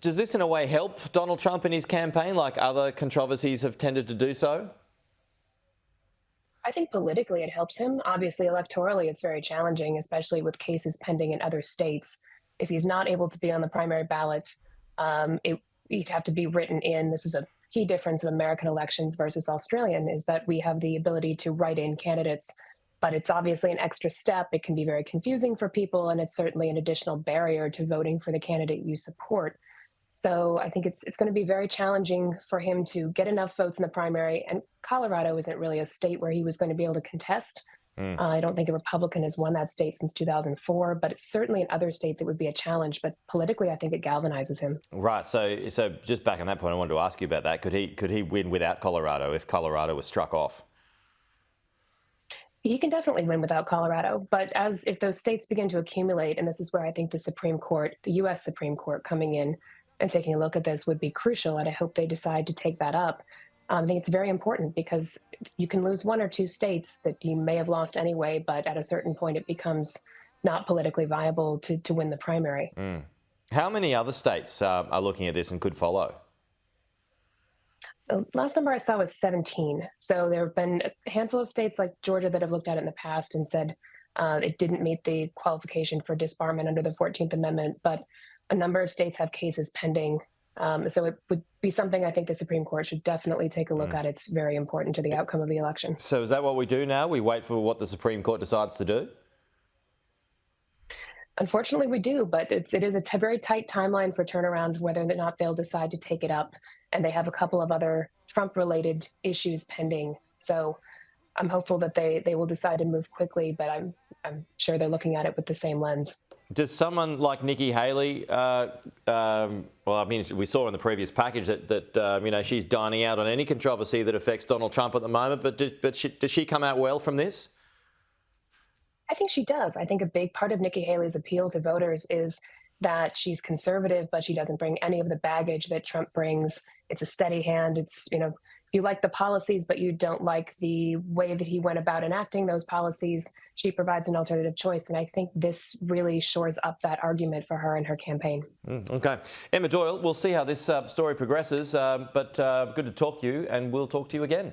Does this in a way help Donald Trump in his campaign, like other controversies have tended to do so? I think politically it helps him. Obviously, electorally, it's very challenging, especially with cases pending in other states. If he's not able to be on the primary ballot, he'd have to be written in. This is a key difference of American elections versus Australian, is that we have the ability to write in candidates, but it's obviously an extra step. It can be very confusing for people, and it's certainly an additional barrier to voting for the candidate you support. So I think it's going to be very challenging for him to get enough votes in the primary. And Colorado isn't really a state where he was going to be able to contest. Mm. I don't think a Republican has won that state since 2004, but it's certainly in other states it would be a challenge. But politically, I think it galvanizes him. Right. So just back on that point, I wanted to ask you about that. Could he win without Colorado if Colorado was struck off? He can definitely win without Colorado, but as if those states begin to accumulate, and this is where I think the Supreme Court, the U.S. Supreme Court, coming in and taking a look at this would be crucial, and I hope they decide to take that up. I think it's very important because you can lose one or two states that you may have lost anyway, but at a certain point it becomes not politically viable to win the primary. Mm. How many other states are looking at this and could follow? The last number I saw was 17. So there have been a handful of states like Georgia that have looked at it in the past and said it didn't meet the qualification for disbarment under the 14th Amendment, but a number of states have cases pending. So it would be something I think the Supreme Court should definitely take a look at. It's very important to the outcome of the election. So is that what we do now? We wait for what the Supreme Court decides to do? Unfortunately, we do, but it is a very tight timeline for turnaround, whether or not they'll decide to take it up. And they have a couple of other Trump-related issues pending. So I'm hopeful that they will decide to move quickly, but I'm sure they're looking at it with the same lens. Does someone like Nikki Haley, well, I mean, we saw in the previous package that she's dining out on any controversy that affects Donald Trump at the moment, but does she come out well from this? I think she does. I think a big part of Nikki Haley's appeal to voters is that she's conservative, but she doesn't bring any of the baggage that Trump brings. It's a steady hand. It's, you like the policies, but you don't like the way that he went about enacting those policies. She provides an alternative choice. And I think this really shores up that argument for her and her campaign. Okay. Emma Doyle, we'll see how this story progresses, but good to talk to you, and we'll talk to you again.